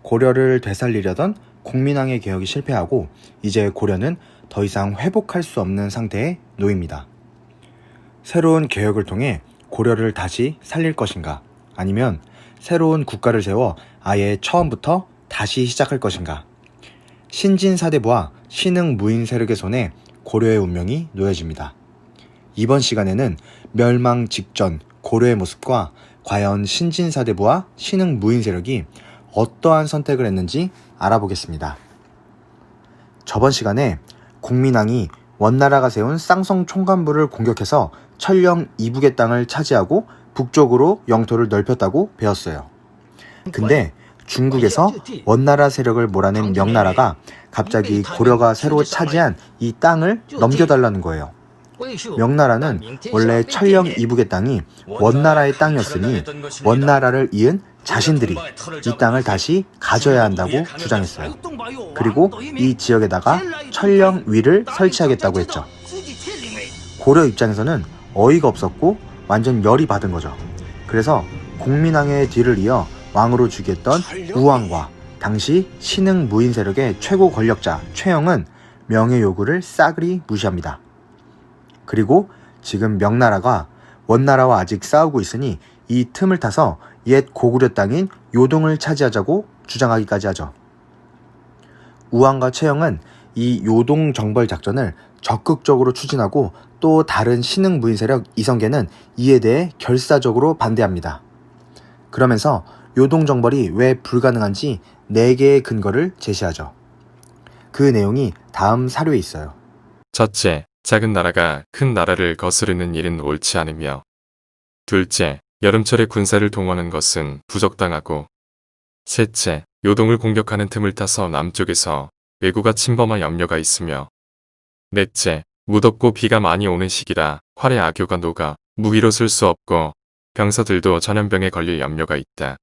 고려를 되살리려던 공민왕의 개혁이 실패하고 이제 고려는 더 이상 회복할 수 없는 상태에 놓입니다. 새로운 개혁을 통해 고려를 다시 살릴 것인가, 아니면 새로운 국가를 세워 아예 처음부터 다시 시작할 것인가. 신진사대부와 신흥무인 세력의 손에 고려의 운명이 놓여집니다. 이번 시간에는 멸망 직전 고려의 모습과 과연 신진사대부와 신흥무인 세력이 어떠한 선택을 했는지 알아보겠습니다. 저번 시간에 공민왕이 원나라가 세운 쌍성 총관부를 공격해서 천령 이북의 땅을 차지하고 북쪽으로 영토를 넓혔다고 배웠어요. 근데 중국에서 원나라 세력을 몰아낸 명나라가 갑자기 고려가 새로 차지한 이 땅을 넘겨달라는 거예요. 명나라는 원래 천령 이북의 땅이 원나라의 땅이었으니 원나라를 이은 자신들이 이 땅을 다시 가져야 한다고 주장했어요. 그리고 이 지역에다가 천령 위를 설치하겠다고 했죠. 고려 입장에서는 어이가 없었고 완전 열이 받은 거죠. 그래서 공민왕의 뒤를 이어 왕으로 즉위했던 우왕과 당시 신흥무인 세력의 최고 권력자 최영은 명의 요구를 싸그리 무시합니다. 그리고 지금 명나라가 원나라와 아직 싸우고 있으니 이 틈을 타서 옛 고구려 땅인 요동을 차지하자고 주장하기까지 하죠. 우왕과 최영은 이 요동 정벌 작전을 적극적으로 추진하고 또 다른 신흥무인 세력 이성계는 이에 대해 결사적으로 반대합니다. 그러면서 요동 정벌이 왜 불가능한지 4개의 근거를 제시하죠. 그 내용이 다음 사료에 있어요. 첫째, 작은 나라가 큰 나라를 거스르는 일은 옳지 않으며, 둘째, 여름철에 군사를 동원하는 것은 부적당하고, 셋째, 요동을 공격하는 틈을 타서 남쪽에서 왜구가 침범할 염려가 있으며, 넷째, 무덥고 비가 많이 오는 시기라 활의 악효가 녹아 무기로 쓸 수 없고 병사들도 전염병에 걸릴 염려가 있다.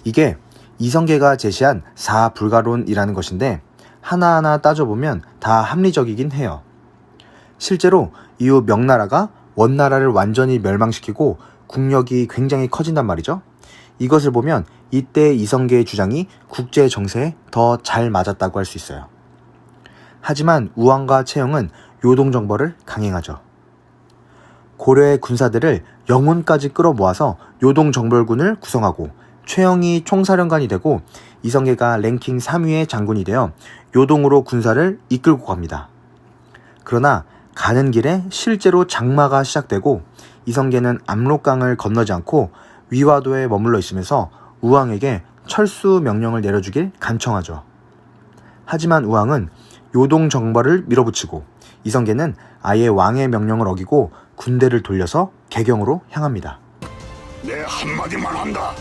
이게 이성계가 제시한 사불가론이라는 것인데 하나하나 따져보면 다 합리적이긴 해요. 실제로 이후 명나라가 원나라를 완전히 멸망시키고 국력이 굉장히 커진단 말이죠. 이것을 보면 이때 이성계의 주장이 국제 정세에 더 잘 맞았다고 할 수 있어요. 하지만 우왕과 최영은 요동 정벌을 강행하죠. 고려의 군사들을 영혼까지 끌어모아서 요동 정벌군을 구성하고 최영이 총사령관이 되고 이성계가 랭킹 3위의 장군이 되어 요동으로 군사를 이끌고 갑니다. 그러나 가는 길에 실제로 장마가 시작되고 이성계는 압록강을 건너지 않고 위화도에 머물러 있으면서 우왕에게 철수 명령을 내려주길 간청하죠. 하지만 우왕은 요동 정벌을 밀어붙이고 이성계는 아예 왕의 명령을 어기고 군대를 돌려서 개경으로 향합니다. 내 한마디만 한다.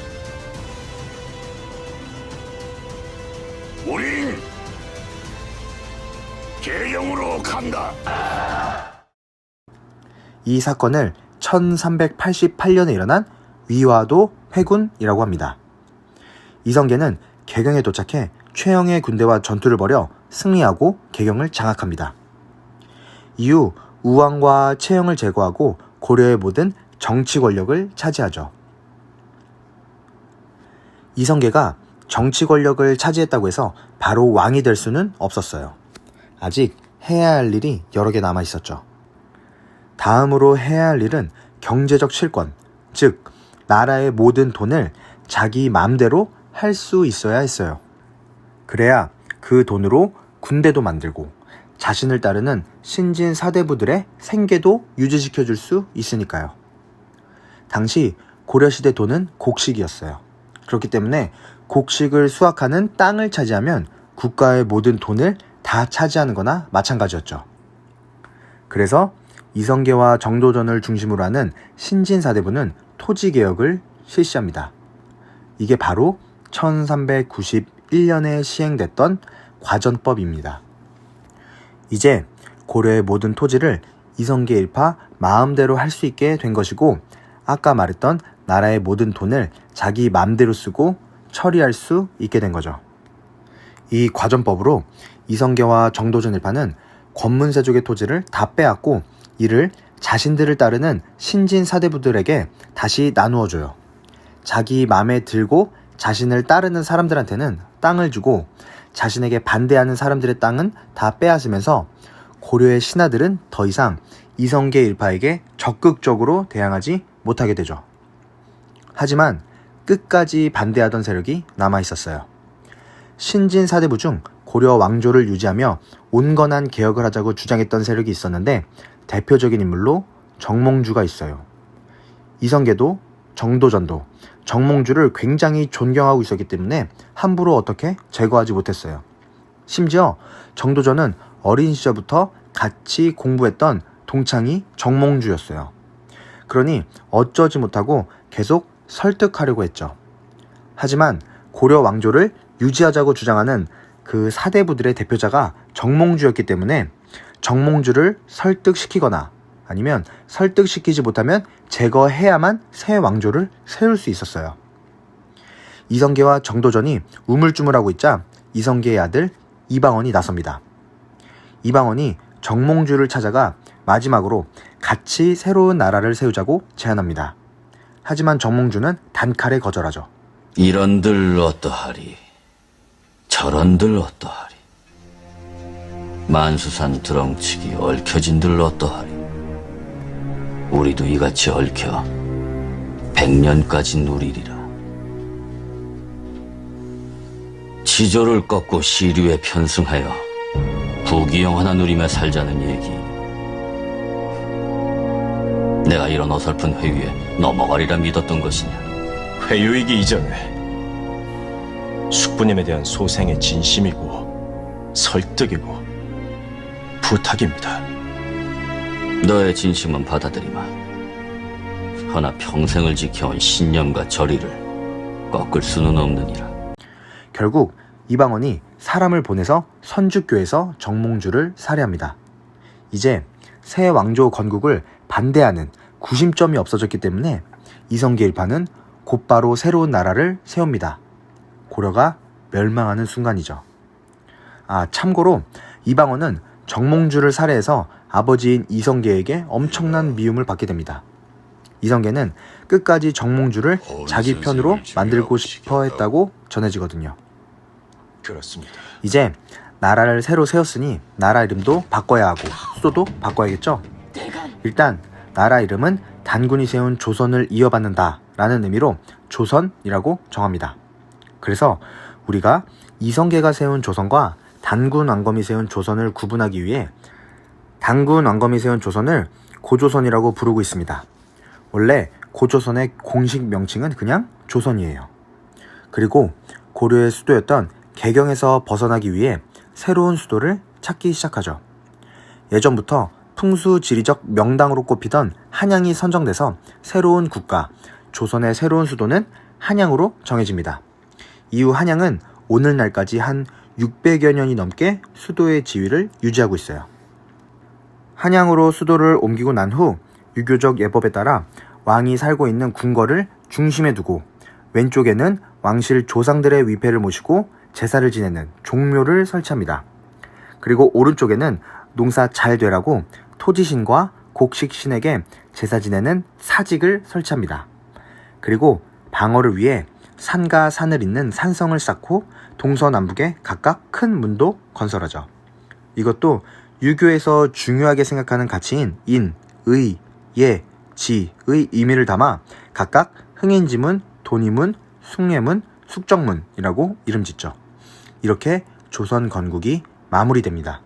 우린 개경으로 간다. 이 사건을 1388년에 일어난 위화도 회군이라고 합니다. 이성계는 개경에 도착해 최영의 군대와 전투를 벌여 승리하고 개경을 장악합니다. 이후 우왕과 최영을 제거하고 고려의 모든 정치 권력을 차지하죠. 이성계가 정치 권력을 차지했다고 해서 바로 왕이 될 수는 없었어요. 아직 해야 할 일이 여러 개 남아 있었죠. 다음으로 해야 할 일은 경제적 실권, 즉 나라의 모든 돈을 자기 마음대로 할 수 있어야 했어요. 그래야 그 돈으로 군대도 만들고 자신을 따르는 신진 사대부들의 생계도 유지시켜줄 수 있으니까요. 당시 고려시대 돈은 곡식이었어요. 그렇기 때문에 곡식을 수확하는 땅을 차지하면 국가의 모든 돈을 다 차지하는 거나 마찬가지였죠. 그래서 이성계와 정도전을 중심으로 하는 신진사대부는 토지개혁을 실시합니다. 이게 바로 1391년에 시행됐던 과전법입니다. 이제 고려의 모든 토지를 이성계 일파 마음대로 할 수 있게 된 것이고, 아까 말했던 나라의 모든 돈을 자기 마음대로 쓰고 처리할 수 있게 된 거죠. 이 과전법으로 이성계와 정도전 일파는 권문세족의 토지를 다 빼앗고 이를 자신들을 따르는 신진 사대부들에게 다시 나누어줘요. 자기 맘에 들고 자신을 따르는 사람들한테는 땅을 주고 자신에게 반대하는 사람들의 땅은 다 빼앗으면서 고려의 신하들은 더 이상 이성계 일파에게 적극적으로 대항하지 못하게 되죠. 하지만 끝까지 반대하던 세력이 남아 있었어요. 신진사대부 중 고려 왕조를 유지하며 온건한 개혁을 하자고 주장했던 세력이 있었는데 대표적인 인물로 정몽주가 있어요. 이성계도 정도전도 정몽주를 굉장히 존경하고 있었기 때문에 함부로 어떻게 제거하지 못했어요. 심지어 정도전은 어린 시절부터 같이 공부했던 동창이 정몽주였어요. 그러니 어쩌지 못하고 계속 설득하려고 했죠. 하지만 고려 왕조를 유지하자고 주장하는 그 사대부들의 대표자가 정몽주였기 때문에 정몽주를 설득시키거나 아니면 설득시키지 못하면 제거해야만 새 왕조를 세울 수 있었어요. 이성계와 정도전이 우물쭈물하고 있자 이성계의 아들 이방원이 나섭니다. 이방원이 정몽주를 찾아가 마지막으로 같이 새로운 나라를 세우자고 제안합니다. 하지만 정몽주는 단칼에 거절하죠. 이런들 어떠하리, 저런들 어떠하리, 만수산 드렁치기 얽혀진들 어떠하리. 우리도 이같이 얽혀 100년까지 누리리라. 지조를 꺾고 시류에 편승하여 부귀영 하나 누리며 살자는 얘기. 내가 이런 어설픈 회유에 넘어가리라 믿었던 것이냐. 회유이기 이전에 숙부님에 대한 소생의 진심이고 설득이고 부탁입니다. 너의 진심은 받아들이마. 허나 평생을 지켜온 신념과 절의를 꺾을 수는 없느니라. 결국 이방원이 사람을 보내서 선주교에서 정몽주를 살해합니다. 이제 새 왕조 건국을 반대하는 구심점이 없어졌기 때문에 이성계 일파는 곧바로 새로운 나라를 세웁니다. 고려가 멸망하는 순간이죠. 참고로 이방원은 정몽주를 살해해서 아버지인 이성계에게 엄청난 미움을 받게 됩니다. 이성계는 끝까지 정몽주를 자기 편으로 만들고 싶어 했다고 전해지거든요. 그렇습니다. 이제 나라를 새로 세웠으니 나라 이름도 바꿔야 하고 수도도 바꿔야겠죠? 일단 나라 이름은 단군이 세운 조선을 이어받는다 라는 의미로 조선이라고 정합니다. 그래서 우리가 이성계가 세운 조선과 단군 왕검이 세운 조선을 구분하기 위해 단군 왕검이 세운 조선을 고조선이라고 부르고 있습니다. 원래 고조선의 공식 명칭은 그냥 조선이에요. 그리고 고려의 수도였던 개경에서 벗어나기 위해 새로운 수도를 찾기 시작하죠. 예전부터 풍수지리적 명당으로 꼽히던 한양이 선정돼서 새로운 국가, 조선의 새로운 수도는 한양으로 정해집니다. 이후 한양은 오늘날까지 한 600여 년이 넘게 수도의 지위를 유지하고 있어요. 한양으로 수도를 옮기고 난 후 유교적 예법에 따라 왕이 살고 있는 궁궐을 중심에 두고 왼쪽에는 왕실 조상들의 위패를 모시고 제사를 지내는 종묘를 설치합니다. 그리고 오른쪽에는 농사 잘 되라고 토지신과 곡식신에게 제사 지내는 사직을 설치합니다. 그리고 방어를 위해 산과 산을 잇는 산성을 쌓고 동서남북에 각각 큰 문도 건설하죠. 이것도 유교에서 중요하게 생각하는 가치인 인, 의, 예, 지의 의미를 담아 각각 흥인지문, 돈이문, 숭례문, 숙정문이라고 이름 짓죠. 이렇게 조선 건국이 마무리됩니다.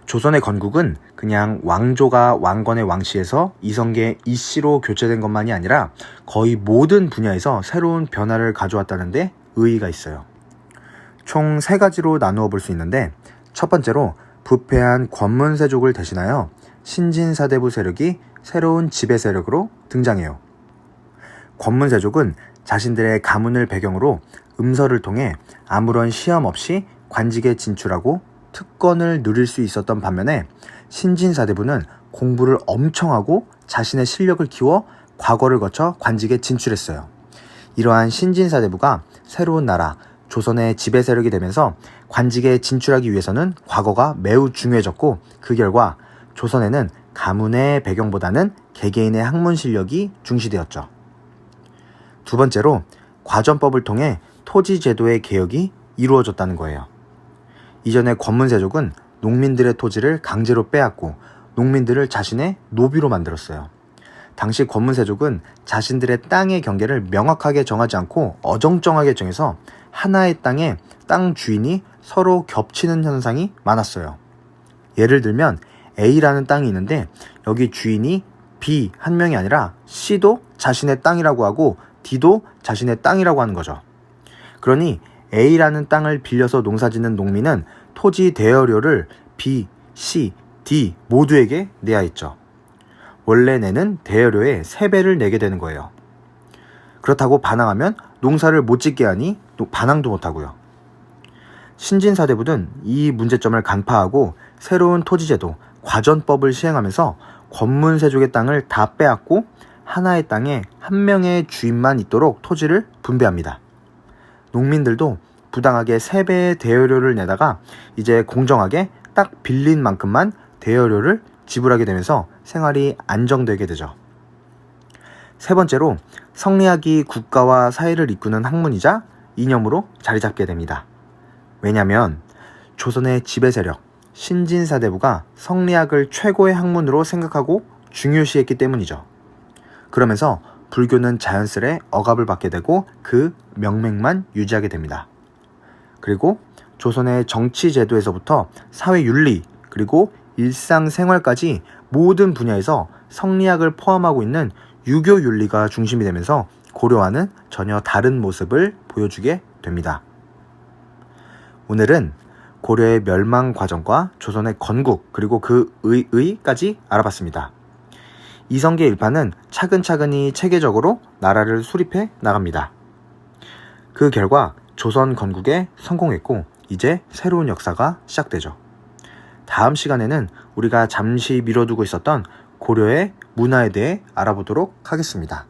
조선의 건국은 그냥 왕조가 왕건의 왕씨에서 이성계 이씨로 교체된 것만이 아니라 거의 모든 분야에서 새로운 변화를 가져왔다는데 의의가 있어요. 총 3가지로 나누어 볼 수 있는데 첫 번째로 부패한 권문세족을 대신하여 신진사대부 세력이 새로운 지배 세력으로 등장해요. 권문세족은 자신들의 가문을 배경으로 음서를 통해 아무런 시험 없이 관직에 진출하고 특권을 누릴 수 있었던 반면에 신진사대부는 공부를 엄청 하고 자신의 실력을 키워 과거를 거쳐 관직에 진출했어요. 이러한 신진사대부가 새로운 나라, 조선의 지배 세력이 되면서 관직에 진출하기 위해서는 과거가 매우 중요해졌고 그 결과 조선에는 가문의 배경보다는 개개인의 학문 실력이 중시되었죠. 두 번째로 과전법을 통해 토지 제도의 개혁이 이루어졌다는 거예요. 이전에 권문세족은 농민들의 토지를 강제로 빼앗고 농민들을 자신의 노비로 만들었어요. 당시 권문세족은 자신들의 땅의 경계를 명확하게 정하지 않고 어정쩡하게 정해서 하나의 땅에 땅 주인이 서로 겹치는 현상이 많았어요. 예를 들면 A라는 땅이 있는데 여기 주인이 B 한 명이 아니라 C도 자신의 땅이라고 하고 D도 자신의 땅이라고 하는 거죠. 그러니 A라는 땅을 빌려서 농사짓는 농민은 토지 대여료를 B, C, D 모두에게 내야 했죠. 원래 내는 대여료의 3배를 내게 되는 거예요. 그렇다고 반항하면 농사를 못 짓게 하니 반항도 못하고요. 신진사대부는 이 문제점을 간파하고 새로운 토지제도, 과전법을 시행하면서 권문세족의 땅을 다 빼앗고 하나의 땅에 한 명의 주인만 있도록 토지를 분배합니다. 농민들도 부당하게 3배의 대여료를 내다가 이제 공정하게 딱 빌린 만큼만 대여료를 지불하게 되면서 생활이 안정되게 되죠. 세 번째로 성리학이 국가와 사회를 이끄는 학문이자 이념으로 자리 잡게 됩니다. 왜냐하면 조선의 지배 세력 신진사대부가 성리학을 최고의 학문으로 생각하고 중요시했기 때문이죠. 그러면서 불교는 자연스레 억압을 받게 되고 그 명맥만 유지하게 됩니다. 그리고 조선의 정치 제도에서부터 사회 윤리 그리고 일상생활까지 모든 분야에서 성리학을 포함하고 있는 유교 윤리가 중심이 되면서 고려와는 전혀 다른 모습을 보여주게 됩니다. 오늘은 고려의 멸망 과정과 조선의 건국 그리고 그 의의까지 알아봤습니다. 이성계 일파는 차근차근히 체계적으로 나라를 수립해 나갑니다. 그 결과 조선 건국에 성공했고 이제 새로운 역사가 시작되죠. 다음 시간에는 우리가 잠시 미뤄두고 있었던 고려의 문화에 대해 알아보도록 하겠습니다.